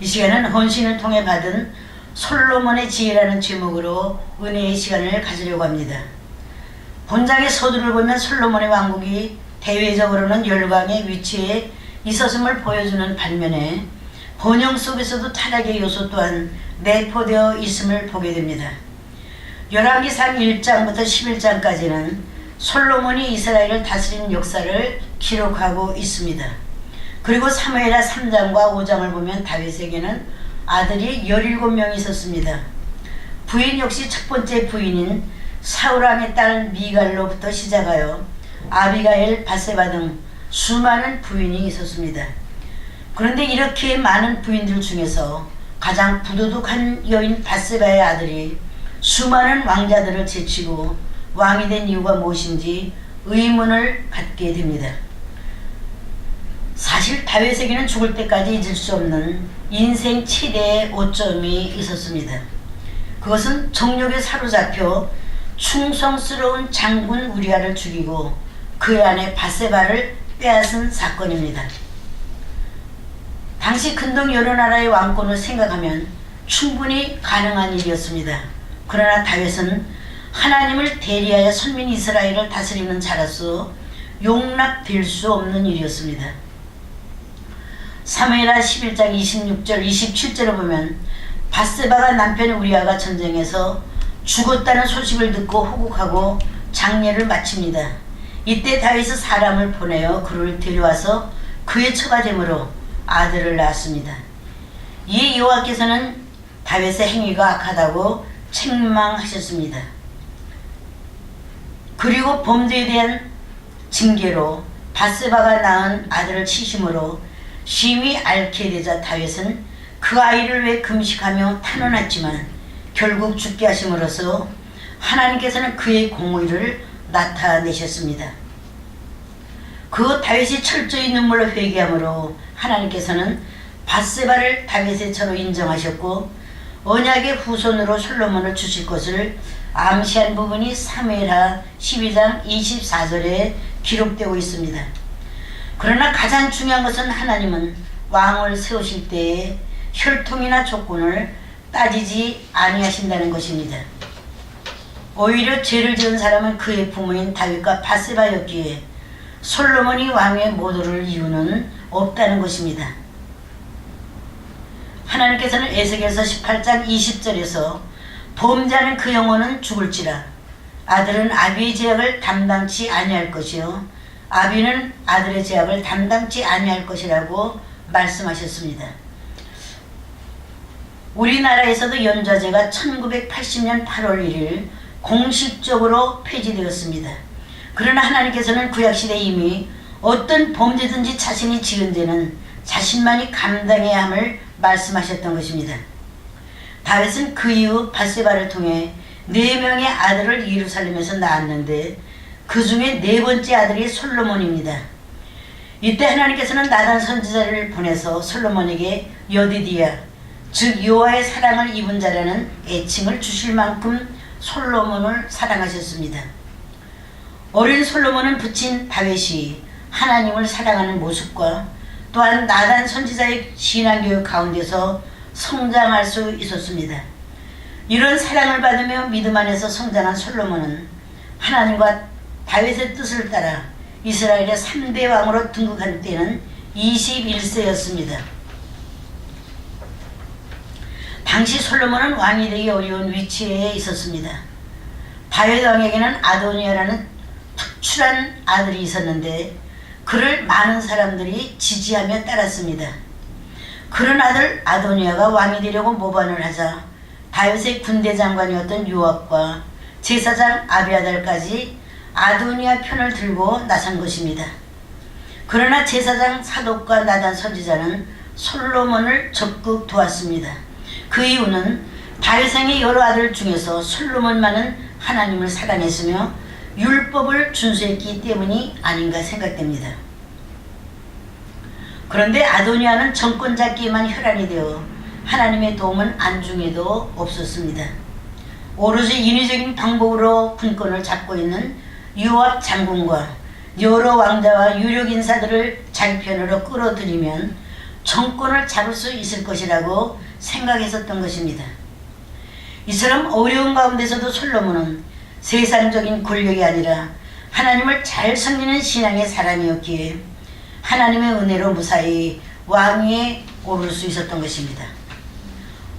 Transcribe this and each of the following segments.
이 시간은 헌신을 통해 받은 솔로몬의 지혜라는 제목으로 은혜의 시간을 가지려고 합니다. 본장의 서두를 보면 솔로몬의 왕국이 대외적으로는 열강의 위치에 있었음을 보여주는 반면에 번영 속에서도 타락의 요소 또한 내포되어 있음을 보게 됩니다. 열왕기상 1장부터 11장까지는 솔로몬이 이스라엘을 다스린 역사를 기록하고 있습니다. 그리고 사무엘하 3장과 5장을 보면 다윗에게는 아들이 17명이 있었습니다. 부인 역시 첫 번째 부인인 사울왕의 딸 미갈로부터 시작하여 아비가일, 바세바 등 수많은 부인이 있었습니다. 그런데 이렇게 많은 부인들 중에서 가장 부도덕한 여인 바세바의 아들이 수많은 왕자들을 제치고 왕이 된 이유가 무엇인지 의문을 갖게 됩니다. 사실 다윗에게는 죽을 때까지 잊을 수 없는 인생 최대의 오점이 있었습니다. 그것은 정욕에 사로잡혀 충성스러운 장군 우리아를 죽이고 그의 아내 바세바를 빼앗은 사건입니다. 당시 근동 여러 나라의 왕권을 생각하면 충분히 가능한 일이었습니다. 그러나 다윗은 하나님을 대리하여 선민 이스라엘을 다스리는 자로서 용납될 수 없는 일이었습니다. 사무엘하 11장 26절 27절을 보면 바세바가 남편 우리아가 전쟁에서 죽었다는 소식을 듣고 호국하고 장례를 마칩니다. 이때 다윗은 사람을 보내어 그를 데려와서 그의 처가됨으로 아들을 낳았습니다. 이에 여호와께서는 다윗의 행위가 악하다고 책망하셨습니다. 그리고 범죄에 대한 징계로 바세바가 낳은 아들을 치심으로 심히 앓게 되자 다윗은 그 아이를 위해 금식하며 탄원했지만 결국 죽게 하심으로써 하나님께서는 그의 공의를 나타내셨습니다. 그 다윗이 철저히 눈물로 회개함으로 하나님께서는 바세바를 다윗의 처로 인정하셨고 언약의 후손으로 솔로몬을 주실 것을 암시한 부분이 사무엘하 12장 24절에 기록되고 있습니다. 그러나 가장 중요한 것은 하나님은 왕을 세우실 때에 혈통이나 조건을 따지지 아니하신다는 것입니다. 오히려 죄를 지은 사람은 그의 부모인 다윗과 바세바였기에 솔로몬이 왕위에 못 오를 이유는 없다는 것입니다. 하나님께서는 에스겔서 18장 20절에서 범죄하는 그 영혼은 죽을지라 아들은 아비의 죄악을 담당치 아니할 것이요 아비는 아들의 죄악을 담당치 아니할 것이라고 말씀하셨습니다. 우리나라에서도 연좌제가 1980년 8월 1일 공식적으로 폐지되었습니다. 그러나 하나님께서는 구약시대에 이미 어떤 범죄든지 자신이 지은 죄는 자신만이 감당해야 함을 말씀하셨던 것입니다. 다윗은 그 이후 바세바를 통해 4명의 아들을 예루살렘에서 낳았는데 그 중에 4번째 아들이 솔로몬입니다. 이때 하나님께서는 나단 선지자를 보내서 솔로몬에게 여디디야 즉 여호와의 사랑을 입은 자라는 애칭을 주실 만큼 솔로몬을 사랑하셨습니다. 어린 솔로몬은 부친 다윗이 하나님을 사랑하는 모습과 또한 나단 선지자의 신앙교육 가운데서 성장할 수 있었습니다. 이런 사랑을 받으며 믿음 안에서 성장한 솔로몬은 하나님과 다윗의 뜻을 따라 이스라엘의 3대 왕으로 등극한 때는 21세였습니다. 당시 솔로몬은 왕이 되기 어려운 위치에 있었습니다. 다윗 왕에게는 아도니아라는 특출한 아들이 있었는데 그를 많은 사람들이 지지하며 따랐습니다. 그런 아들 아도니아가 왕이 되려고 모반을 하자 다윗의 군대 장관이었던 요압과 제사장 아비아달까지 아도니아 편을 들고 나선 것입니다. 그러나 제사장 사독과 나단 선지자는 솔로몬을 적극 도왔습니다. 그 이유는 다윗왕의 여러 아들 중에서 솔로몬만은 하나님을 사랑했으며 율법을 준수했기 때문이 아닌가 생각됩니다. 그런데 아도니아는 정권 잡기에만 혈안이 되어 하나님의 도움은 안중에도 없었습니다. 오로지 인위적인 방법으로 군권을 잡고 있는 요압 장군과 여러 왕자와 유력 인사들을 자기 편으로 끌어들이면 정권을 잡을 수 있을 것이라고 생각했었던 것입니다. 이처럼 어려운 가운데서도 솔로몬은 세상적인 권력이 아니라 하나님을 잘 섬기는 신앙의 사람이었기에 하나님의 은혜로 무사히 왕위에 오를 수 있었던 것입니다.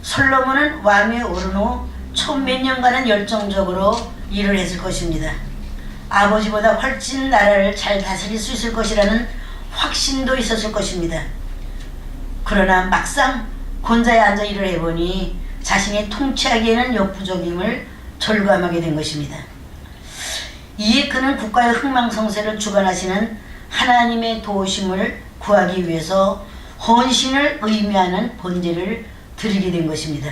솔로몬은 왕위에 오른 후 총 몇 년간은 열정적으로 일을 했을 것입니다. 아버지보다 훨씬 나라를 잘 다스릴 수 있을 것이라는 확신도 있었을 것입니다. 그러나 막상 권좌에 앉아 일을 해보니 자신이 통치하기에는 역부족임을 절감하게 된 것입니다. 이에 그는 국가의 흥망성쇠를 주관하시는 하나님의 도우심을 구하기 위해서 헌신을 의미하는 번제를 드리게 된 것입니다.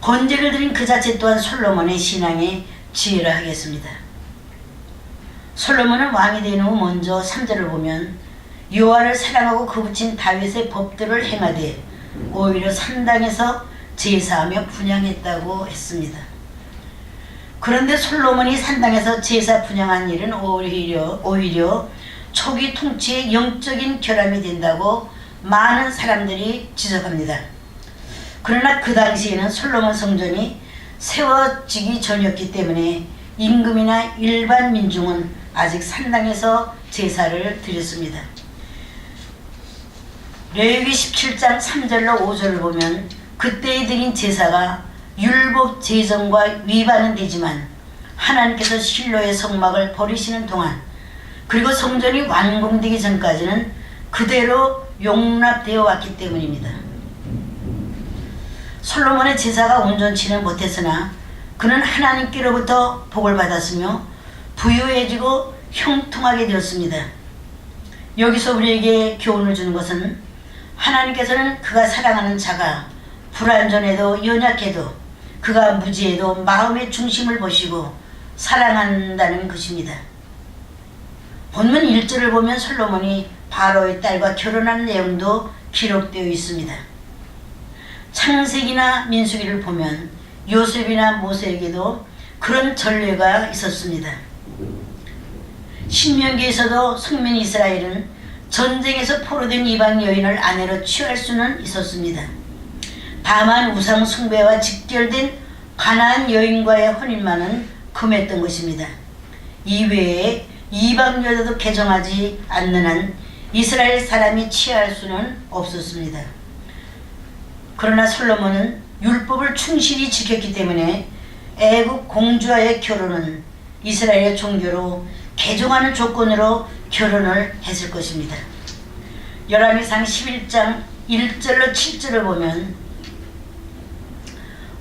번제를 드린 그 자체 또한 솔로몬의 신앙의 지혜라 하겠습니다. 솔로몬은 왕이 된 후 먼저 3절을 보면 여호와를 사랑하고 그 붙인 다윗의 법들을 행하되 오히려 산당에서 제사하며 분향했다고 했습니다. 그런데 솔로몬이 산당에서 제사 분향한 일은 오히려 초기 통치의 영적인 결함이 된다고 많은 사람들이 지적합니다. 그러나 그 당시에는 솔로몬 성전이 세워지기 전이었기 때문에 임금이나 일반 민중은 아직 산당에서 제사를 드렸습니다. 레위기 17장 3절로 5절을 보면 그때에 드린 제사가 율법 제정과 위반은 되지만 하나님께서 실로의 성막을 버리시는 동안 그리고 성전이 완공되기 전까지는 그대로 용납되어 왔기 때문입니다. 솔로몬의 제사가 온전치는 못했으나 그는 하나님께로부터 복을 받았으며 부유해지고 형통하게 되었습니다. 여기서 우리에게 교훈을 주는 것은 하나님께서는 그가 사랑하는 자가 불완전해도 연약해도 그가 무지해도 마음의 중심을 보시고 사랑한다는 것입니다. 본문 1절을 보면 솔로몬이 바로의 딸과 결혼한 내용도 기록되어 있습니다. 창세기나 민수기를 보면 요셉이나 모세에게도 그런 전례가 있었습니다. 신명기에서도 성민 이스라엘은 전쟁에서 포로된 이방 여인을 아내로 취할 수는 있었습니다. 다만 우상 숭배와 직결된 가나안 여인과의 혼인만은 금했던 것입니다. 이외에 이방 여자도 개종하지 않는 한 이스라엘 사람이 취할 수는 없었습니다. 그러나 솔로몬은 율법을 충실히 지켰기 때문에 애국 공주와의 결혼은 이스라엘의 종교로 개종하는 조건으로 결혼을 했을 것입니다. 열왕기상 11장 1절로 7절을 보면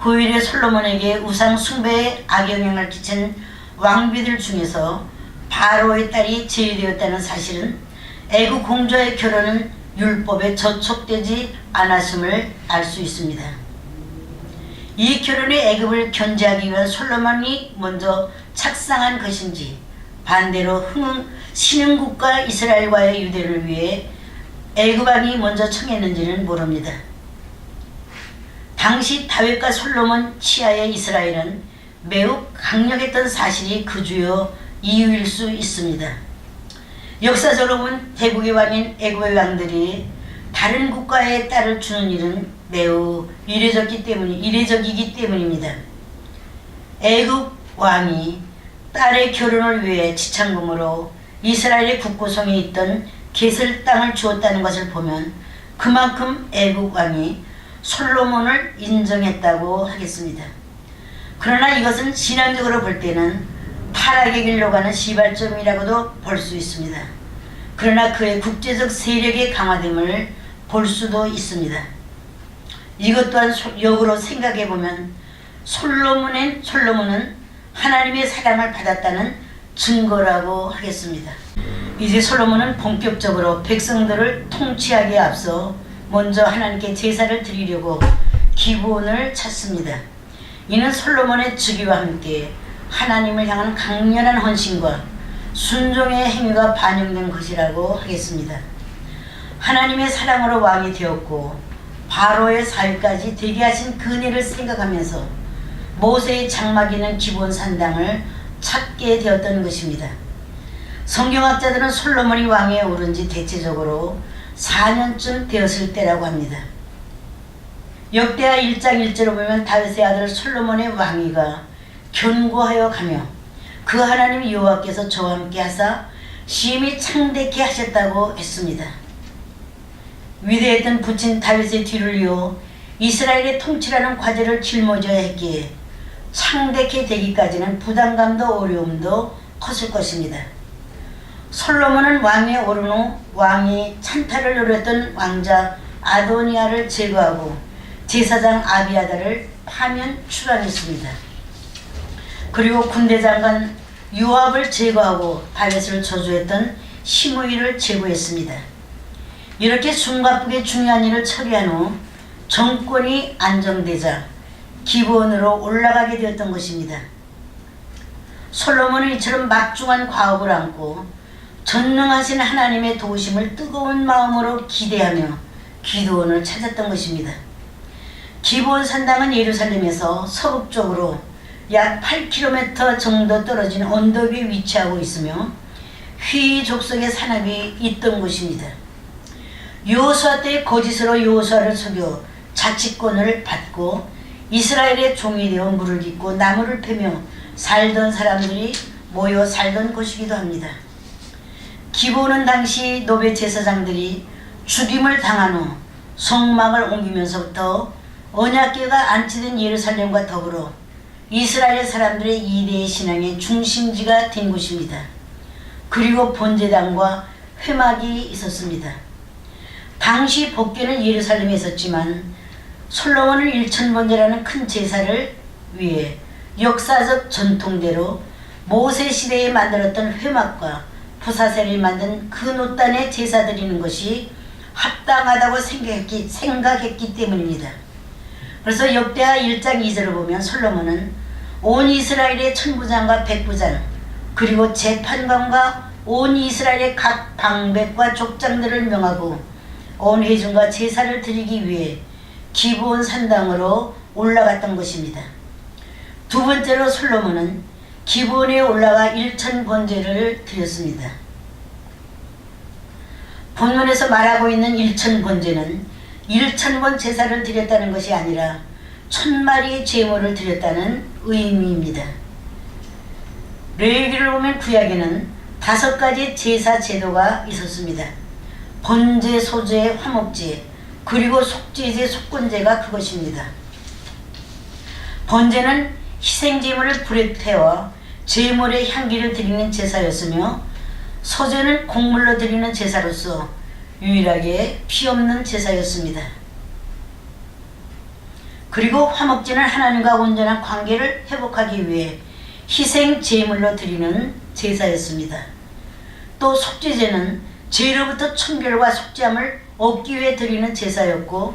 후일에 솔로몬에게 우상 숭배에 악영향을 끼친 왕비들 중에서 바로의 딸이 제외되었다는 사실은 애국 공주와의 결혼은 율법에 저촉되지 않았음을 알 수 있습니다. 이 결혼의 애굽을 견제하기 위한 솔로몬이 먼저 착상한 것인지 반대로 신흥국가 이스라엘과의 유대를 위해 애굽왕이 먼저 청했는지는 모릅니다. 당시 다윗과 솔로몬 치하의 이스라엘은 매우 강력했던 사실이 그 주요 이유일 수 있습니다. 역사적으로 본 대국의 왕인 애굽의 왕들이 다른 국가에 딸을 주는 일은 매우 이례적이기 때문입니다. 애굽 왕이 딸의 결혼을 위해 지참금으로 이스라엘의 국고성에 있던 게셀 땅을 주었다는 것을 보면 그만큼 애굽 왕이 솔로몬을 인정했다고 하겠습니다. 그러나 이것은 신앙적으로 볼 때는 타락의 길로 가는 시발점이라고도 볼 수 있습니다. 그러나 그의 국제적 세력의 강화됨을 볼 수도 있습니다. 이것 또한 역으로 생각해보면 솔로몬은 하나님의 사랑을 받았다는 증거라고 하겠습니다. 이제 솔로몬은 본격적으로 백성들을 통치하기에 앞서 먼저 하나님께 제사를 드리려고 기브온을 찾습니다. 이는 솔로몬의 즉위와 함께 하나님을 향한 강렬한 헌신과 순종의 행위가 반영된 것이라고 하겠습니다. 하나님의 사랑으로 왕이 되었고 바로의 사위까지 되게 하신 그 은혜를 생각하면서 모세의 장막이는 기브온 산당을 찾게 되었던 것입니다. 성경학자들은 솔로몬이 왕위에 오른 지 대체적으로 4년쯤 되었을 때라고 합니다. 역대하 1장 1절을 보면 다윗의 아들 솔로몬의 왕위가 견고하여 가며 그 하나님 여호와께서 저와 함께 하사 심히 창대케 하셨다고 했습니다. 위대했던 부친 다윗의 뒤를 이어 이스라엘의 통치라는 과제를 짊어져야 했기에 창대케 되기까지는 부담감도 어려움도 컸을 것입니다. 솔로몬은 왕위에 오른 후 왕이 찬탈을 노렸던 왕자 아도니아를 제거하고 제사장 아비아다를 파면 출항했습니다. 그리고 군대 장관 요압을 제거하고 다윗을 저주했던 시므이를 제거했습니다. 이렇게 숨가쁘게 중요한 일을 처리한 후 정권이 안정되자 기브온으로 올라가게 되었던 것입니다. 솔로몬은 이처럼 막중한 과업을 안고 전능하신 하나님의 도우심을 뜨거운 마음으로 기대하며 기드온을 찾았던 것입니다. 기브온 산당은 예루살렘에서 서북쪽으로 약 8km 정도 떨어진 언덕 위에 위치하고 있으며 휘 족속의 산업이 있던 곳입니다. 여호수아 때의 거짓으로 여호수아를 속여 자치권을 받고 이스라엘의 종이 되어 물을 깃고 나무를 패며 살던 사람들이 모여 살던 곳이기도 합니다. 기브온은 당시 노베 제사장들이 죽임을 당한 후 성막을 옮기면서부터 언약궤가 안치된 예루살렘과 더불어 이스라엘 사람들의 2대의 신앙의 중심지가 된 곳입니다. 그리고 번제단과 회막이 있었습니다. 당시 법궤는 예루살렘에 있었지만 솔로몬은 일천번제라는 큰 제사를 위해 역사적 전통대로 모세 시대에 만들었던 회막과 부사세를 만든 그 노단에 제사 드리는 것이 합당하다고 생각했기 때문입니다. 그래서 역대하 1장 2절을 보면 솔로몬은 온 이스라엘의 천부장과 백부장 그리고 재판관과 온 이스라엘의 각 방백과 족장들을 명하고 온 회중과 제사를 드리기 위해 기브온 산당으로 올라갔던 것입니다. 두 번째로 솔로몬은 기브온에 올라가 1000번제를 드렸습니다. 본문에서 말하고 있는 1000번제는 1000번 제사를 드렸다는 것이 아니라 1000마리의 제물을 드렸다는 의미입니다. 레위기를 보면 구약에는 5가지 제사 제도가 있었습니다. 번제, 소제, 화목제, 그리고 속죄제, 속건제가 그것입니다. 번제는 희생제물을 불에 태워 제물의 향기를 드리는 제사였으며 소제는 곡물로 드리는 제사로서 유일하게 피 없는 제사였습니다. 그리고 화목제는 하나님과 온전한 관계를 회복하기 위해 희생 제물로 드리는 제사였습니다. 또 속죄제는 죄로부터 청결과 속죄함을 얻기 위해 드리는 제사였고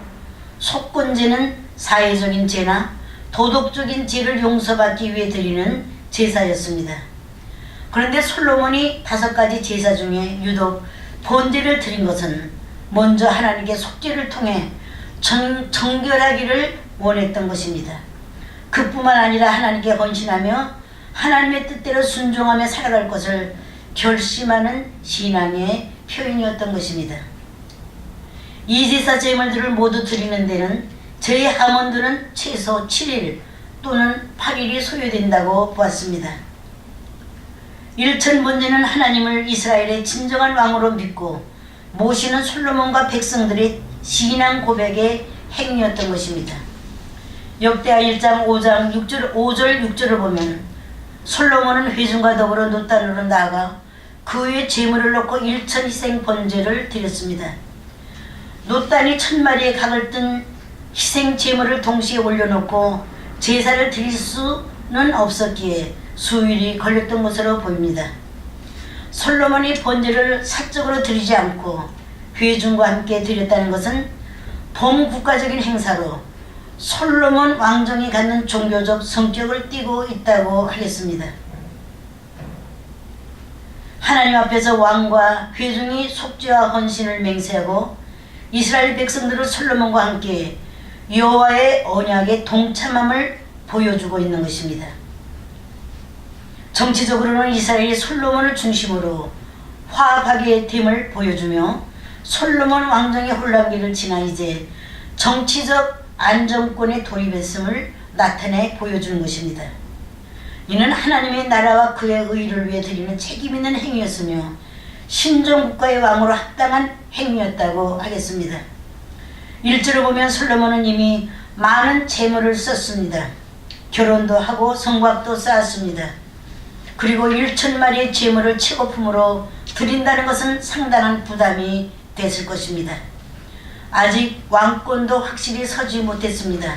속건제는 사회적인 죄나 도덕적인 죄를 용서받기 위해 드리는 제사였습니다. 그런데 솔로몬이 5가지 제사 중에 유독 번제를 드린 것은 먼저 하나님께 속죄를 통해 정결하기를 원했던 것입니다. 그뿐만 아니라 하나님께 헌신하며 하나님의 뜻대로 순종하며 살아갈 것을 결심하는 신앙의 표현이었던 것입니다. 이 제사 제물들을 모두 드리는 데는 저희 하몬드는 최소 7일 또는 8일이 소요된다고 보았습니다. 1000번제는 하나님을 이스라엘의 진정한 왕으로 믿고 모시는 솔로몬과 백성들의 신앙 고백의 행위였던 것입니다. 역대하 1장 5절 6절을 보면 솔로몬은 회중과 더불어 노단으로 나아가 그 위에 제물을 놓고 1000 희생 번제를 드렸습니다. 노단이 1000마리의 각을 뜬 희생 제물을 동시에 올려놓고 제사를 드릴 수는 없었기에 수일이 걸렸던 것으로 보입니다. 솔로몬이 번제를 사적으로 드리지 않고 회중과 함께 드렸다는 것은 범국가적인 행사로 솔로몬 왕정이 갖는 종교적 성격을 띠고 있다고 하겠습니다. 하나님 앞에서 왕과 회중이 속죄와 헌신을 맹세하고 이스라엘 백성들을 솔로몬과 함께 여호와의 언약에 동참함을 보여주고 있는 것입니다. 정치적으로는 이스라엘이 솔로몬을 중심으로 화합하게 됨을 보여주며 솔로몬 왕정의 혼란기를 지나 이제 정치적 안정권에 돌입했음을 나타내 보여주는 것입니다. 이는 하나님의 나라와 그의 의를 위해 드리는 책임 있는 행위였으며 신정국가의 왕으로 합당한 행위였다고 하겠습니다. 1절을 보면 솔로몬은 이미 많은 재물을 썼습니다. 결혼도 하고 성곽도 쌓았습니다. 그리고 1,000마리의 재물을 최고품으로 드린다는 것은 상당한 부담이 됐을 것입니다. 아직 왕권도 확실히 서지 못했습니다.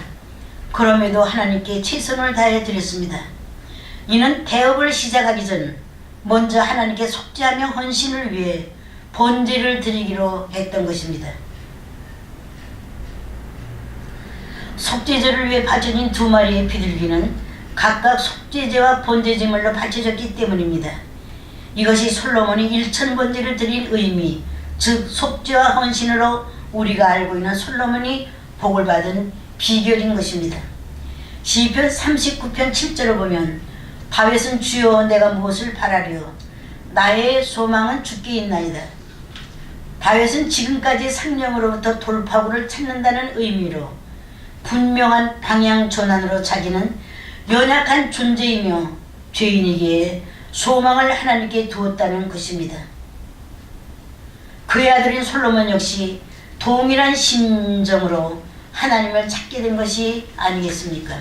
그럼에도 하나님께 최선을 다해 드렸습니다. 이는 대업을 시작하기 전 먼저 하나님께 속죄하며 헌신을 위해 번제를 드리기로 했던 것입니다. 속죄제를 위해 바쳐진 2마리의 비둘기는 각각 속죄제와 번제제물로 바쳐졌기 때문입니다. 이것이 솔로몬이 1,000번제를 드린 의미, 즉 속죄와 헌신으로 우리가 알고 있는 솔로몬이 복을 받은 비결인 것입니다. 시편 39편 7절을 보면 다윗은 주여 내가 무엇을 바라리요 나의 소망은 주께 있나이다. 다윗은 지금까지 상령으로부터 돌파구를 찾는다는 의미로 분명한 방향 전환으로 자기는 연약한 존재이며 죄인에게 소망을 하나님께 두었다는 것입니다. 그의 아들인 솔로몬 역시 동일한 심정으로 하나님을 찾게 된 것이 아니겠습니까?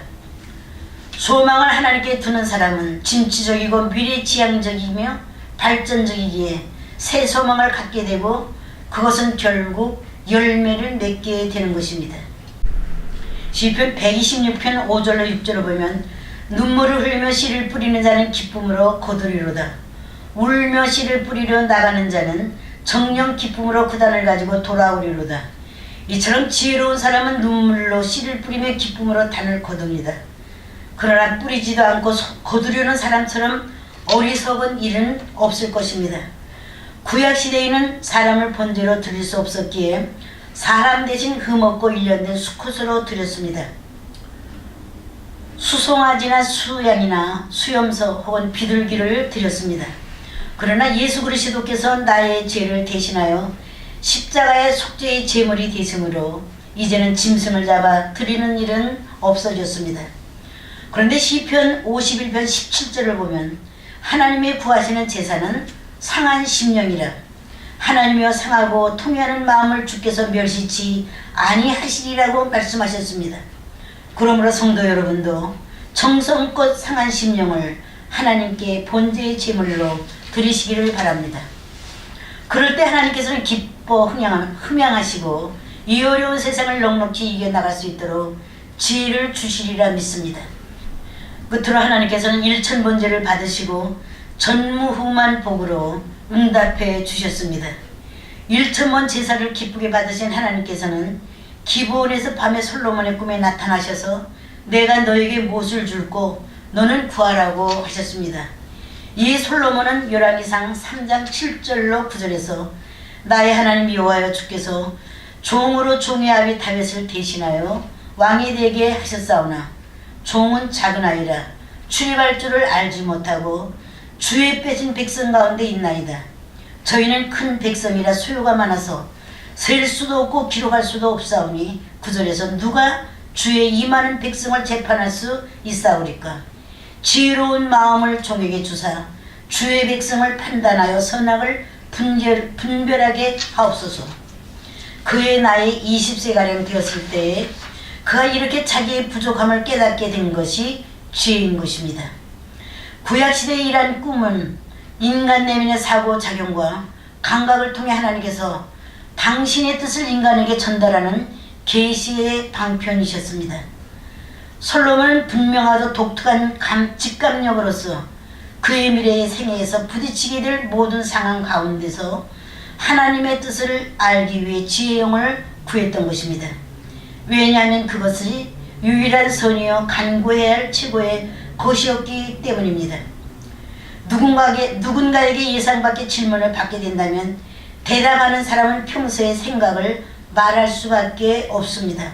소망을 하나님께 두는 사람은 진취적이고 미래지향적이며 발전적이기에 새 소망을 갖게 되고 그것은 결국 열매를 맺게 되는 것입니다. 시편 126편 5절로 6절을 보면 눈물을 흘리며 씨를 뿌리는 자는 기쁨으로 거두리로다. 울며 씨를 뿌리려 나가는 자는 정령 기쁨으로 구단을 가지고 돌아오리로다. 이처럼 지혜로운 사람은 눈물로 씨를 뿌리며 기쁨으로 단을 거둡니다. 그러나 뿌리지도 않고 거두려는 사람처럼 어리석은 일은 없을 것입니다. 구약시대에는 사람을 번제로 드릴 수 없었기에 사람 대신 흠없고 일련된 수컷으로 드렸습니다. 수송아지나 수양이나 수염소 혹은 비둘기를 드렸습니다. 그러나 예수 그리스도께서 나의 죄를 대신하여 십자가의 속죄의 제물이 되심으로 이제는 짐승을 잡아 드리는 일은 없어졌습니다. 그런데 시편 51편 17절을 보면 하나님의 구하시는 제사는 상한 심령이라 하나님이여 상하고 통회하는 마음을 주께서 멸시치 아니하시리라고 말씀하셨습니다. 그러므로 성도 여러분도 정성껏 상한 심령을 하나님께 번제의 제물로 드리시기를 바랍니다. 그럴 때 하나님께서는 기뻐 흠양하시고 이 어려운 세상을 넉넉히 이겨나갈 수 있도록 지혜를 주시리라 믿습니다. 끝으로 하나님께서는 1,000번제를 받으시고 전무후무한 복으로 응답해 주셨습니다. 1,000번 제사를 기쁘게 받으신 하나님께서는 기브온에서 밤에 솔로몬의 꿈에 나타나셔서 내가 너에게 무엇을 줄고 너는 구하라고 하셨습니다. 이 솔로몬은 열왕기상 3장 7절로 9절에서 나의 하나님 여호와여 주께서 종으로 종의 아비 다윗을 대신하여 왕이 되게 하셨사오나 종은 작은 아이라 출입할 줄을 알지 못하고 주의 빼진 백성 가운데 있나이다. 저희는 큰 백성이라 수요가 많아서 셀 수도 없고 기록할 수도 없사오니 9절에서 누가 주의 이 많은 백성을 재판할 수 있사오리까. 지혜로운 마음을 종에게 주사 주의 백성을 판단하여 선악을 분별하게 하옵소서. 그의 나이 20세가량 되었을 때에 그가 이렇게 자기의 부족함을 깨닫게 된 것이 지혜인 것입니다. 구약시대의 이러한 꿈은 인간 내면의 사고작용과 감각을 통해 하나님께서 당신의 뜻을 인간에게 전달하는 계시의 방편이셨습니다. 솔로몬은 분명하고 독특한 직감력으로서 그의 미래의 생애에서 부딪히게 될 모든 상황 가운데서 하나님의 뜻을 알기 위해 지혜용을 구했던 것입니다. 왜냐하면 그것이 유일한 선이요 간구해야 할 최고의 것이었기 때문입니다. 누군가에게 예상 밖의 질문을 받게 된다면 대답하는 사람은 평소의 생각을 말할 수밖에 없습니다.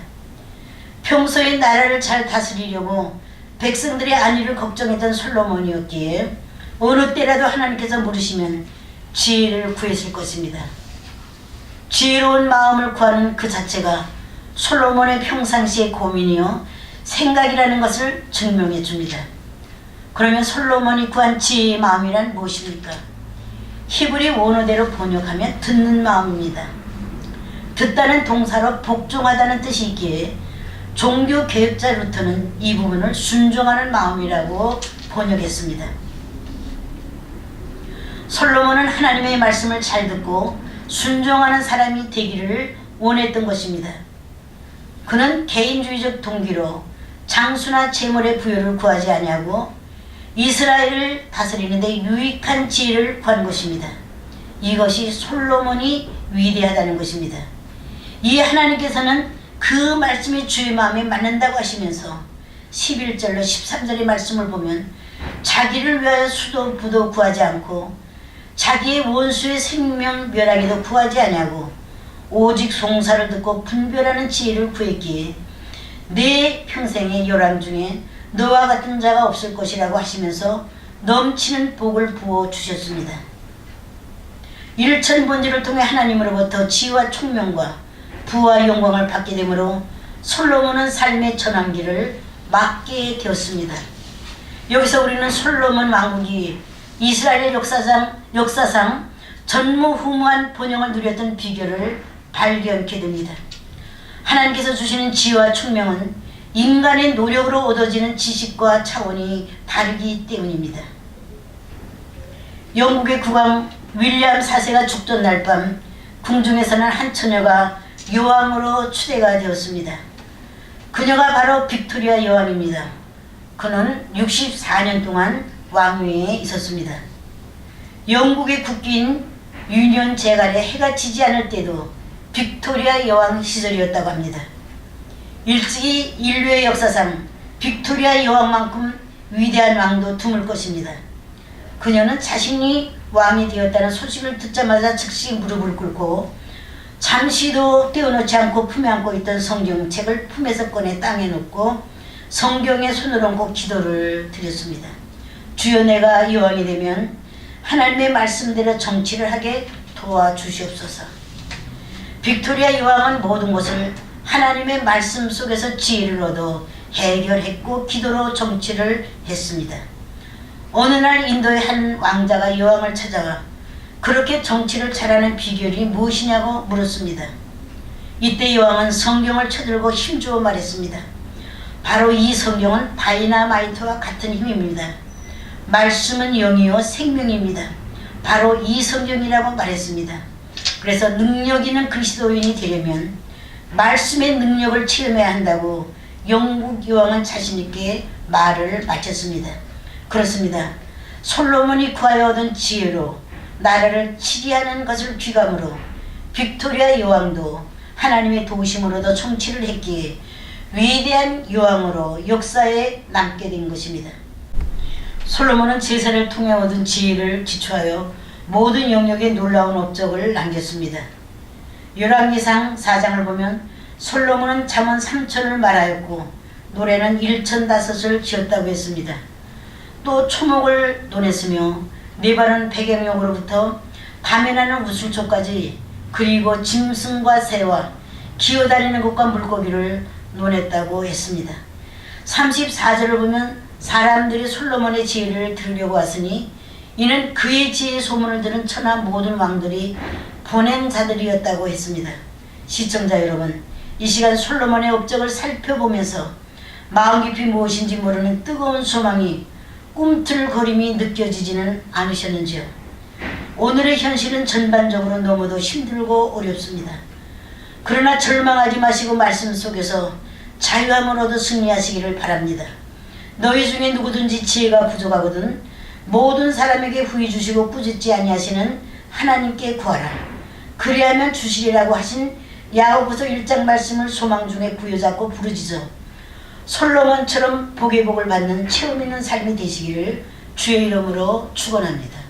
평소에 나라를 잘 다스리려고 백성들의 안위를 걱정했던 솔로몬이었기에 어느 때라도 하나님께서 물으시면 지혜를 구했을 것입니다. 지혜로운 마음을 구하는 그 자체가 솔로몬의 평상시의 고민이요 생각이라는 것을 증명해 줍니다. 그러면 솔로몬이 구한 지혜의 마음이란 무엇입니까? 히브리 원어대로 번역하면 듣는 마음입니다. 듣다는 동사로 복종하다는 뜻이 있기에 종교 개혁자 루터는 이 부분을 순종하는 마음이라고 번역했습니다. 솔로몬은 하나님의 말씀을 잘 듣고 순종하는 사람이 되기를 원했던 것입니다. 그는 개인주의적 동기로 장수나 재물의 부여를 구하지 아니하고 이스라엘을 다스리는데 유익한 지혜를 구한 것입니다. 이것이 솔로몬이 위대하다는 것입니다. 이 하나님께서는 그 말씀이 주의 마음에 맞는다고 하시면서 11절로 13절의 말씀을 보면 자기를 위하여 수도 부도 구하지 않고 자기의 원수의 생명 멸하기도 구하지 아니하고 오직 송사를 듣고 분별하는 지혜를 구했기에 내 평생의 요람 중에 너와 같은 자가 없을 것이라고 하시면서 넘치는 복을 부어 주셨습니다. 일천번제를 통해 하나님으로부터 지혜와 총명과 부와 영광을 받게 되므로 솔로몬은 삶의 전환기를 맞게 되었습니다. 여기서 우리는 솔로몬 왕국이 이스라엘의 역사상 전무후무한 번영을 누렸던 비결을 발견케 됩니다. 하나님께서 주시는 지혜와 총명은 인간의 노력으로 얻어지는 지식과 차원이 다르기 때문입니다. 영국의 국왕 윌리엄 4세가 죽던 날 밤 궁중에서는 한 처녀가 여왕으로 추대가 되었습니다. 그녀가 바로 빅토리아 여왕입니다. 그는 64년 동안 왕위에 있었습니다. 영국의 국기인 유니온 잭 아래 해가 지지 않을 때도 빅토리아 여왕 시절이었다고 합니다. 일찍이 인류의 역사상 빅토리아 여왕만큼 위대한 왕도 드물 것입니다. 그녀는 자신이 왕이 되었다는 소식을 듣자마자 즉시 무릎을 꿇고 잠시도 떼어놓지 않고 품에 안고 있던 성경책을 품에서 꺼내 땅에 놓고 성경에 손을 얹고 기도를 드렸습니다. 주여, 내가 여왕이 되면 하나님의 말씀대로 정치를 하게 도와주시옵소서. 빅토리아 여왕은 모든 것을 하나님의 말씀 속에서 지혜를 얻어 해결했고 기도로 정치를 했습니다. 어느 날 인도의 한 왕자가 여왕을 찾아가 그렇게 정치를 잘하는 비결이 무엇이냐고 물었습니다. 이때 여왕은 성경을 쳐들고 힘주어 말했습니다. 바로 이 성경은 다이나마이트와 같은 힘입니다. 말씀은 영이요 생명입니다. 바로 이 성경이라고 말했습니다. 그래서 능력 있는 그리스도인이 되려면 말씀의 능력을 체험해야 한다고 영국 여왕은 자신있게 말을 마쳤습니다. 그렇습니다. 솔로몬이 구하여 얻은 지혜로 나라를 치리하는 것을 귀감으로 빅토리아 여왕도 하나님의 도우심으로도 통치를 했기에 위대한 여왕으로 역사에 남게 된 것입니다. 솔로몬은 제사를 통해 얻은 지혜를 기초하여 모든 영역에 놀라운 업적을 남겼습니다. 열왕기상 4장을 보면 솔로몬은 잠언 3천을 말하였고 노래는 1,005을 지었다고 했습니다. 또 초목을 논했으며 네바는 배경역으로부터 밤에 나는 우슬초까지 그리고 짐승과 새와 기어다니는 것과 물고기를 논했다고 했습니다. 34절을 보면 사람들이 솔로몬의 지혜를 들으려고 왔으니 이는 그의 지혜의 소문을 들은 천하 모든 왕들이 보낸 자들이었다고 했습니다. 시청자 여러분, 이 시간 솔로몬의 업적을 살펴보면서 마음 깊이 무엇인지 모르는 뜨거운 소망이 꿈틀거림이 느껴지지는 않으셨는지요? 오늘의 현실은 전반적으로 너무도 힘들고 어렵습니다. 그러나 절망하지 마시고 말씀 속에서 자유함을 얻어 승리하시기를 바랍니다. 너희 중에 누구든지 지혜가 부족하거든 모든 사람에게 후히 주시고 꾸짖지 아니하시는 하나님께 구하라. 그리하면 주시리라고 하신 야고보서 1장 말씀을 소망 중에 부여잡고 부르짖어 솔로몬처럼 복의 복을 받는 체험 있는 삶이 되시기를 주의 이름으로 축원합니다.